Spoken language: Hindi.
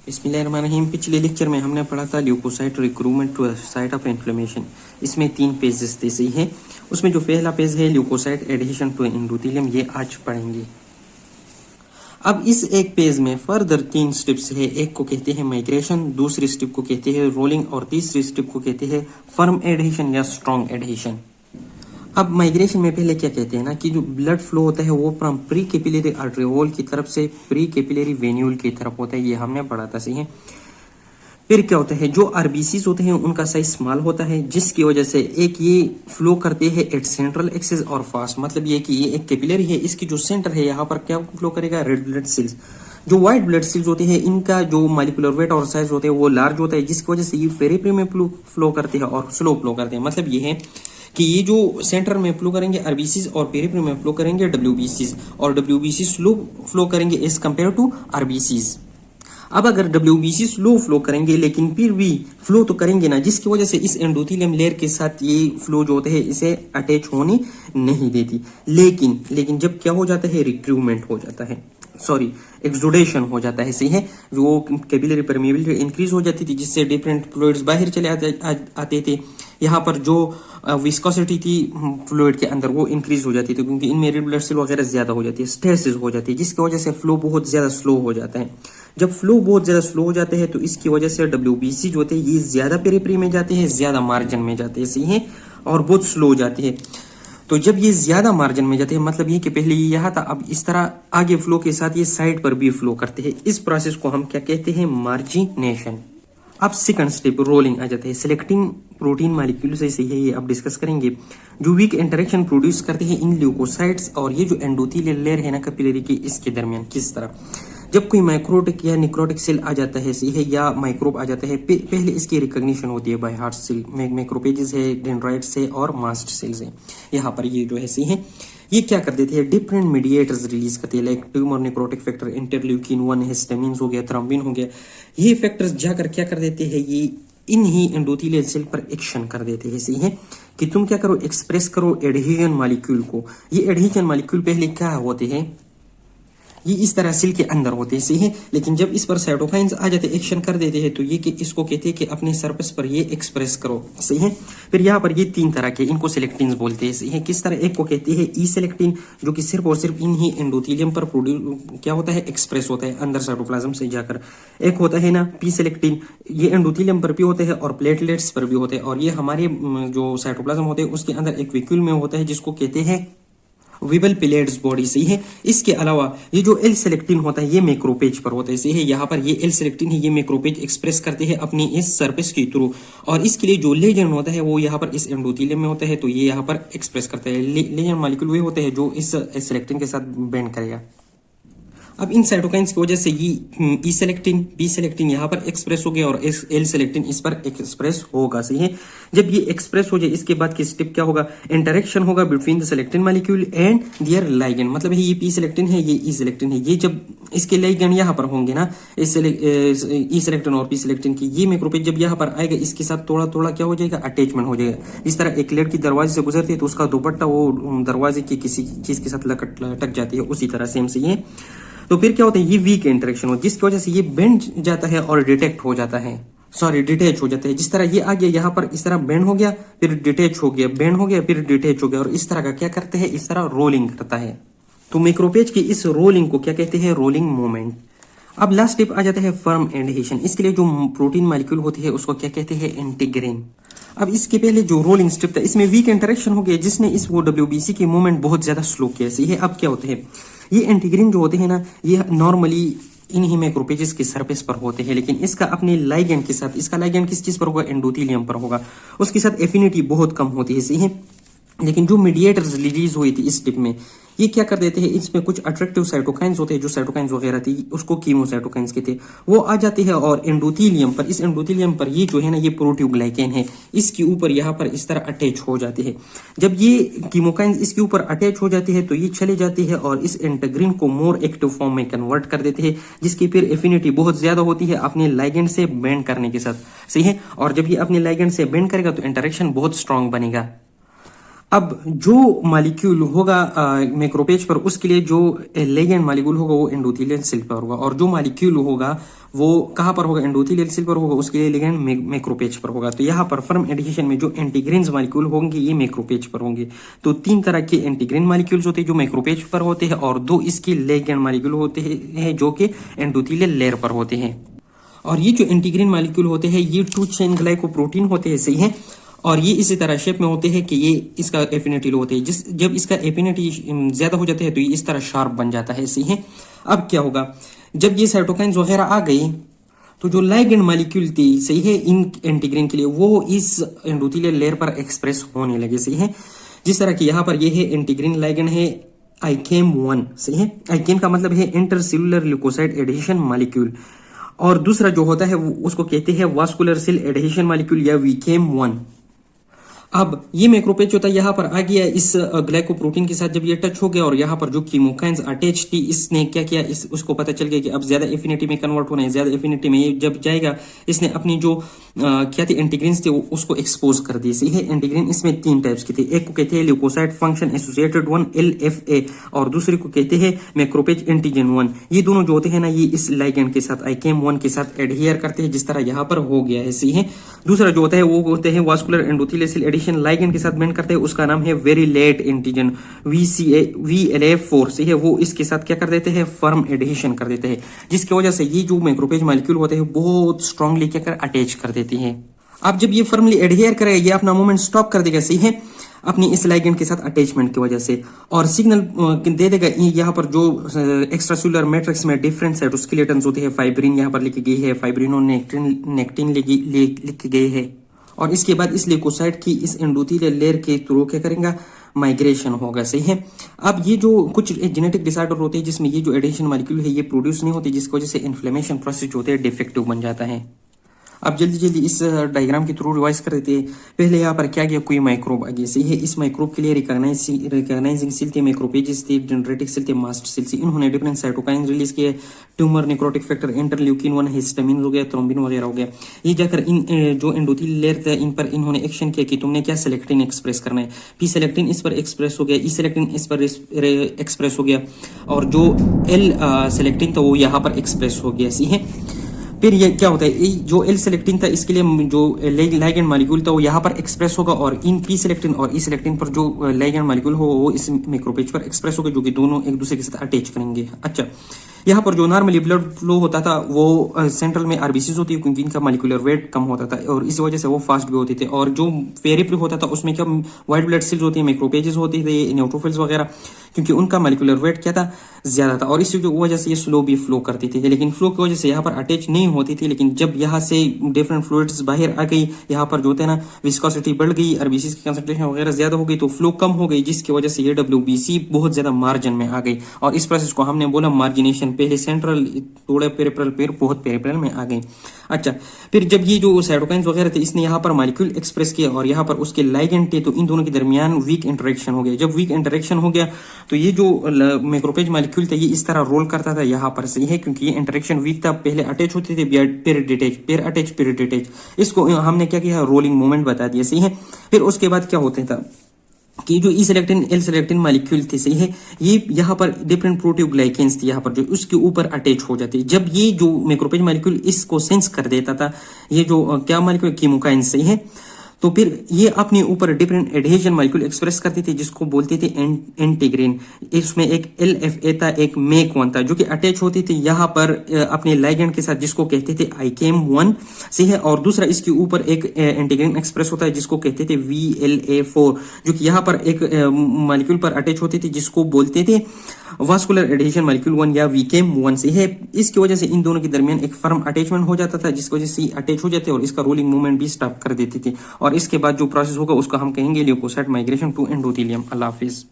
बिस्मिल्लाहिर्रहमानिर्रहीम। पिछले लेक्चर में हमने पढ़ा था leukocyte recruitment to site of inflammation. इसमें 3 पेजेस थे, सही है। उसमें जो पहला पेज है ल्यूकोसाइट एडहेशन टू एंडोथेलियम, ये आज पढ़ेंगे। अब इस एक पेज में फर्दर 3 स्टेप्स है। एक को कहते हैं माइग्रेशन, दूसरी स्टेप को कहते हैं रोलिंग और तीसरी स्टेप को कहते हैं फर्म एडहेशन या स्ट्रॉन्ग एडहेशन। अब माइग्रेशन में पहले क्या कहते हैं ना कि जो ब्लड फ्लो होता है वो फ्रॉम प्री कैपिलरी आर्टरियोल की तरफ से प्री कैपिलरी वेन्यूल की तरफ होता है, ये हमने पढ़ा था, सही है। फिर क्या होता है, जो आरबीसीज होते हैं उनका साइज स्मॉल होता है, जिसकी वजह से एक ये फ्लो करते हैं एट सेंट्रल एक्सिस और फास्ट। मतलब ये कि ये एक कैपिलरी है, इसकी जो सेंटर है यहाँ पर क्या फ्लो करेगा, रेड ब्लड सेल्स। जो व्हाइट ब्लड सेल्स होते हैं इनका जो मॉलिक्यूलर वेट और साइज होते हैं वो लार्ज होता है, जिसकी वजह से ये पेरिफेरी में फ्लो करते हैं और स्लो फ्लो करते हैं। मतलब ये है कि ये जो सेंटर में फ्लो करेंगे आरबीसीज और पेरिफेरी में फ्लो करेंगे डब्ल्यूबीसीज, और डब्ल्यूबीसी स्लो फ्लो करेंगे एज कंपेयर टू आरबीसीज। अब अगर डब्ल्यूबीसी स्लो फ्लो करेंगे लेकिन फिर भी फ्लो तो करेंगे ना, जिसकी वजह से इस एंडोथेलियम लेयर के साथ ये फ्लो जो होते हैं इसे अटैच होने नहीं देती। लेकिन जब क्या हो जाता है, रिक्रूटमेंट हो जाता है, सॉरी एक्सुडेशन हो जाता है, सही है। जो कैपिलरी परमेबिलिटी इंक्रीज हो जाती थी, जिससे डिफरेंट फ्लूइड्स बाहर चले आते थे। यहाँ पर जो विस्कोसिटी थी फ्लूइड के अंदर वो इंक्रीज हो जाती थी, क्योंकि इनमें रेड ब्लड सेल वगैरह ज्यादा हो जाती है, स्ट्रेसेस हो जाती है, जिसकी वजह से फ्लो बहुत ज्यादा स्लो हो जाता है। जब फ्लो बहुत ज्यादा स्लो हो जाते हैं तो इसकी वजह से डब्ल्यूबीसी जो होते हैं ये ज्यादा पेरिफेरी में जाते हैं, ज्यादा मार्जिन में जाते हैं, सही है, और बहुत स्लो हो जाते हैं। तो जब ये ज्यादा मार्जिन में जाते हैं, मतलब ये कि पहले ये यहाँ था, अब इस तरह आगे फ्लो के साथ ये साइड पर भी फ्लो करते हैं। इस प्रोसेस को हम क्या कहते हैं, मार्जिनेशन। अब सेकंड स्टेप रोलिंग आ जाते हैं। सिलेक्टिंग प्रोटीन मॉलिक्यूल से है, ये अब डिस्कस करेंगे। जो वीक इंटरेक्शन प्रोड्यूस करते हैं इन ल्यूकोसाइट्स और ये जो एंडोथेलियल लेयर है ना कैपिलरी की, इसके दरमियान किस तरह जब कोई माइक्रोटिक या निक्रोटिक सेल आ जाता है, सही है, या माइक्रोब आ जाता है, पहले इसकी रिकॉग्निशन होती है बाय हार्ट सेल, मैक्रोपेजेस है, डेंड्राइट्स है और मास्ट सेल्स है। यहाँ पर ये जो है, सही है, ये क्या कर देते हैं, डिफरेंट मीडिएटर्स रिलीज करते हैं, like tumour necrotic factor, interleukin 1, histamine हो गया, थ्रोम्बिन हो गया। ये फैक्टर्स जाकर क्या कर देते हैं, ये इन ही एंडोथेलियल सेल पर एक्शन कर देते हैं, सही है, कि तुम क्या करो, एक्सप्रेस करो एडहेजन मॉलिक्यूल को। ये एडहेजन मॉलिक्यूल पहले क्या होते हैं, ये इस तरह सेल के अंदर होते हैं, सही है। लेकिन जब इस पर साइटोकाइंस आ जाते, एक्शन कर देते हैं, तो ये कि इसको कहते हैं कि अपने सरफेस पर ये एक्सप्रेस करो, सही है। फिर यहाँ पर ये 3 तरह के, इनको सिलेक्टिन्स बोलते हैं, सही है। किस तरह, एक को कहते हैं ई सिलेक्टिन, जो कि सिर्फ और सिर्फ इन ही एंडोथेलियम पर क्या होता है, एक्सप्रेस होता है अंदर साइटोप्लाज्म से जाकर। एक होता है ना पी सिलेक्टिन, ये एंडोथेलियम पर भी होते हैं और प्लेटलेट्स पर भी होते हैं, और ये हमारे जो साइटोप्लाज्म होते हैं उसके अंदर एक वैक्यूल में होता है, जिसको कहते हैं विबल पिलेट्स बॉडी, सही है। इसके अलावा ये जो एल सेलेक्टिन होता है ये मैक्रोपेज पर होता है, सही है। यहाँ पर ये एल सेलेक्टिन है, ये मैक्रोपेज एक्सप्रेस करते हैं अपनी इस सरफेस के थ्रू, और इसके लिए जो लेजेंड होता है वो यहाँ पर इस एंडोथेलियम में होता है, तो ये यहाँ पर एक्सप्रेस करता है। लेजेंड मॉलिक्यूल वे होते हैं जो इस सेलेक्टिन के साथ बैंड करेगा। अब इन साइटोकाइंस की वजह से ये ई सेलेक्टिन, बी सेलेक्टिन यहाँ पर एक्सप्रेस हो गया और एल सेलेक्टिन इस पर एक्सप्रेस होगा, सही है। जब ये एक्सप्रेस हो जाए, इसके बाद की स्टेप क्या होगा, इंटरेक्शन होगा between the selectin molecule and their ligand. मतलब ये पी सेलेक्टिन है, ये ई सेलेक्टिन है, ये जब इसके लाइगेंड यहाँ पर होंगे ना, इस ई सेलेक्टिन और पी सेलेक्टिन की, ये मैक्रोपेज जब यहाँ पर आएगा, इसके साथ थोड़ा थोड़ा क्या हो जाएगा, अटैचमेंट हो जाएगा। जिस तरह एक लड़की दरवाजे से गुजरती है तो उसका दुपट्टा वो दरवाजे की किसी चीज के साथ लटक जाती है, उसी तरह सेम से ये। तो फिर क्या होता है, ये वीक इंटरेक्शन हो, जिसकी वजह से ये बेंड जाता है और डिटेक्ट हो जाता है, सॉरी डिटेच हो जाता है। जिस तरह ये आ गया यहाँ पर, इस तरह बेंड हो गया, फिर डिटेच हो गया, बेंड हो गया, फिर डिटेच हो गया, और इस तरह का क्या करते हैं, इस तरह रोलिंग करता है। तो मैक्रोपेज की इस रोलिंग को क्या कहते हैं, रोलिंग मूवमेंट। अब लास्ट स्टेप आ जाता है फर्म एडहेशन। इसके लिए जो प्रोटीन मॉलिक्यूल होती है उसको क्या कहते हैं, इंटीग्रिन। अब इसके पहले जो रोलिंग स्टेप था इसमें वीक इंटरेक्शन हो गया, जिसने इस वो डब्ल्यूबीसी की मूवमेंट बहुत ज्यादा स्लो किया, सही है। अब क्या होते हैं, ये इंटीग्रिन जो होते हैं ना, ये नॉर्मली इन ही मैक्रोपेजेस के सरफेस पर होते हैं, लेकिन इसका अपने लाइगेंड के साथ, इसका लाइगेंड किस चीज पर होगा, एंडोथेलियम पर होगा, उसके साथ एफिनिटी बहुत कम होती है, सही है। लेकिन जो मीडिएटर्स रिलीज हुई थी इस स्टेप में, ये क्या कर देते हैं, इसमें कुछ अट्रैक्टिव साइटोकाइंस होते हैं, जो साइटोकाइंस वगैरह थी उसको कीमोसाइटोकाइंस कहते हैं, वो आ जाते हैं और एंडोथेलियम पर, इस एंडोथेलियम पर ये जो है ना, ये प्रोटियोग्लाइकेन है, इसके ऊपर यहाँ पर इस तरह अटैच हो जाते हैं। जब ये कीमोकाइंस इसके ऊपर अटैच हो जाते हैं तो ये चले जाते हैं और इस इंटीग्रिन को मोर एक्टिव फॉर्म में कन्वर्ट कर देते हैं, जिसकी फिर एफिनिटी बहुत ज्यादा होती है अपने लाइगेंड से बेंड करने के साथ, सही है। और जब ये अपने लाइगेंड से बेंड करेगा तो इंटरेक्शन बहुत स्ट्रांग बनेगा। अब जो मालिक्यूल होगा मैक्रोपेज पर, उसके लिए जो लिगेंड मालिक्यूल होगा वो एंडोथेलियल सेल पर होगा, और जो मालिक्यूल होगा वो कहाँ पर होगा, एंडोथेलियल सेल पर होगा, उसके लिए लिगेंड मैक्रोपेज पर होगा। तो यहाँ पर फर्म एडिशन में जो एंटीग्रेन्स मालिक्यूल होंगे ये मैक्रोपेज पर होंगे। तो 3 तरह के एंटीग्रेन मालिक्यूल्स होते हैं जो मैक्रोपेज पर होते हैं, और 2 इसके लिगेंड मालिक्यूल होते हैं जो कि एंडोथेलियल लेयर पर होते हैं। और ये जो एंटीग्रेन मालिक्यूल होते हैं ये 2 चेन ग्लाइकोप्रोटीन होते हैं, सही है। और ये इसी तरह शेप में होते हैं कि ये इसका एफिनिटी लो होते हैं, जब इसका एफिनिटी ज्यादा हो जाता है तो ये इस तरह शार्प बन जाता है, सही है। अब क्या होगा, जब ये साइटोकाइंस वगैरह आ गई तो जो लाइगेंड मालिक्यूल थी, सही है, इन एंटीग्रेन के लिए वो इस एंडोथेलियल लेयर पर एक्सप्रेस होने लगे, सही है। जिस तरह की यहाँ पर ये है एंटीग्रेन लाइगेंड है आइकेम 1, सही है। आइकेम का मतलब है इंटरसेल्युलर ल्यूकोसाइड एडहेशन मालिक्यूल, और दूसरा जो होता है उसको कहते हैं वास्कुलर सेल एडहेशन मालिक्यूल या वीकेम 1। अब ये मैक्रोपेज होता है यहाँ पर आ गया इस ग्लाइकोप्रोटीन के साथ, जब ये टच हो गया और यहाँ पर जो कीमोकाइंस अटैच थी, इसने क्या किया, उसको पता चल गया कि अब ज्यादा एफिनिटी में कन्वर्ट होना है, ज्यादा एफिनिटी में ये जब जाएगा, इसने अपनी जो क्या थी एंटीग्रेन्स थे उसको एक्सपोज कर दी, सही है। एंटीग्रेन इसमें 3 टाइप्स की थी, एक को कहते हैं ल्यूकोसाइड फंक्शन एसोसिएटेड 1 LFA, और दूसरे को कहते हैं मैक्रोपेज एंटीजन 1। ये दोनों जो होते हैं ना, ये इस लाइगेंड के साथ आइकेम 1 के साथ एडहियर करते हैं, जिस तरह यहाँ पर हो गया है, सही है। दूसरा जो होता है वो होते हैं vascular endothelial cell adhesion ligand के साथ बाइंड करते हैं, उसका नाम है वेरी लेट एंटीजन VLA4, सही है। वो इसके साथ क्या कर देते हैं, फर्म एडहेशन कर देते हैं, जिसकी वजह से ये जो मैक्रोपेज मॉलिक्यूल होते हैं बहुत स्ट्रांगली क्या कर अटैच कर देती है। अब जब ये फर्मली एडहेयर करेगा, ये अपना मूवमेंट स्टॉप कर देगा, सही है, अपनी इस लाइगेंड के साथ अटैचमेंट की वजह से, और सिग्नल दे देगा यहाँ पर जो एक्स्ट्रासेलुलर मैट्रिक्स में डिफरेंट साइटोस्केलेटन्स होते हैं, फाइब्रिन यहाँ पर लिखी गई है, फाइब्रिनो नेक्टिन लिखी गई है, और इसके बाद इस ल्यूकोसाइट की इस एंडोथेलियल लेयर के थ्रू क्या करेगा, माइग्रेशन होगा, सही है। अब ये जो कुछ जेनेटिक डिसऑर्डर होते हैं जिसमें ये जो एडिशन मॉलिक्यूल है ये प्रोड्यूस नहीं होती, जिसकी वजह से इन्फ्लेमेशन प्रोसेस जो होते हैं डिफेक्टिव बन जाता है। अब जल्दी जल्दी इस डायग्राम के थ्रू रिवाइज कर देते हैं। पहले यहाँ पर क्या गया, कोई माइक्रोब आ गया, सही है। इस माइक्रोब के लिए रिकॉग्नाइजिंग सेल थे, माइक्रोपेजेस थे, डेंड्रेटिक सेल थे, मास्ट सेल थे। इन्होंने डिफरेंट साइटोकाइन रिलीज किए, tumour necrotic factor, interleukin 1, histamine हो गया, थ्रोम्बिन वगैरह हो गया। ये जाकर इन जो एंडोथेलियल लेयर था इन पर इन्होंने एक्शन किया कि तुमने क्या सेलेक्टिन एक्सप्रेस करना है। पी सेलेक्टिन इस पर एक्सप्रेस हो गया, ई सेलेक्टिन इस पर एक्सप्रेस हो गया, और जो एल सेलेक्टिन था वो यहाँ पर एक्सप्रेस हो गया, सही है। फिर ये क्या होता है, जो एल सेलेक्टिन था इसके लिए जो लाइगेंड मॉलिक्यूल था वो यहाँ पर एक्सप्रेस होगा, और इन पी सेलेक्टिन और ई सेलेक्टिन पर जो लाइगेंड मॉलिक्यूल हो वो इस मैक्रोपेज पर एक्सप्रेस होगा, जो कि दोनों एक दूसरे के साथ अटैच करेंगे। अच्छा, यहाँ पर जो नॉर्मली ब्लड फ्लो होता था वो सेंट्रल में आरबीसीज होती है, क्योंकि इनका मॉलिक्यूलर वेट कम होता था और इस वजह से वो फास्ट भी होते थे। और जो पेरिफेरी होता था उसमें क्या व्हाइट ब्लड सेल्स होती है, मैक्रोपेजेस होते थे, न्यूट्रोफिल्स वगैरह, क्योंकि उनका मॉलिक्यूलर वेट क्या था, ज्यादा था, और इसी वजह से ये स्लो भी फ्लो करती थी। लेकिन फ्लो की वजह से यहाँ पर अटैच नहीं होती थी, लेकिन जब यहाँ से डिफरेंट फ्लूइड्स बाहर आ गई, यहाँ पर जो होते हैं ना विस्कोसिटी बढ़ गई, आरबीसी की कंसंट्रेशन वगैरह ज्यादा हो गई, तो फ्लो कम हो गई, जिसकी वजह से ये WBC बहुत ज्यादा मार्जिन में आ गई। और इस प्रोसेस को हमने बोला मार्जिनेशन। पहले सेंट्रल, थोड़ा पेरिफेरल, फिर बहुत पेरिफेरल में आ गई। अच्छा, फिर जब ये जो साइटोकाइंस वगैरह थे इसने यहाँ पर मॉलिक्यूल एक्सप्रेस किया और यहाँ पर उसके लाइगेंड थे, तो इन दोनों के दरमियान वीक इंटरेक्शन हो गया। जब वीक इंटरेक्शन हो गया तो ये जो मैक्रोपेज मॉलिक्यूल था ये इस तरह रोल करता था यहाँ पर, सही है, क्योंकि ये इंटरेक्शन वीक था। पहले अटैच होते थे, फिर डिटैच, फिर अटैच, फिर डिटैच। इसको हमने क्या किया, रोलिंग मूवमेंट बता दिया, सही है। फिर उसके बाद क्या होता था कि जो ई सेलेक्टिन एल सेलेक्टिन मॉलिक्यूल थे, सही है, ये यहाँ पर डिफरेंट प्रोटीओग्लाइकेंस थी यहाँ पर जो उसके ऊपर अटैच हो जाते। जब ये जो मैक्रोपेज मॉलिक्यूल इसको सेंस कर देता था, ये जो क्या मॉलिक्यूल, कीमोकाइन, सही है, तो फिर ये अपने ऊपर डिफरेंट एडहेजन मॉलिक्यूल एक्सप्रेस करते थे, जिसको बोलते थे एंटीग्रेन। इसमें एक LFA था, एक MEK1 था, जो कि अटैच होती थी यहाँ पर अपने लाइगेंड के साथ, जिसको कहते थे आइकेम 1, सही है। और दूसरा इसके ऊपर एक एंटीग्रेन एक्सप्रेस होता है जिसको कहते थे VLA4, जो कि यहाँ पर एक मॉलिक्यूल पर अटैच होती थी, जिसको बोलते थे वास्कुलर एडहेजन मॉलिक्यूल 1 या VKM1, से है। इसकी वजह से इन दोनों के दरमियान एक फर्म अटैचमेंट हो जाता था, जिसकी वजह से अटैच हो जाते और इसका रोलिंग मूवमेंट भी स्टॉप कर देती थी। और इसके बाद जो प्रोसेस होगा उसको हम कहेंगे ल्यूकोसाइट माइग्रेशन टू एंडोथेलियम। अल्लाह हाफिज।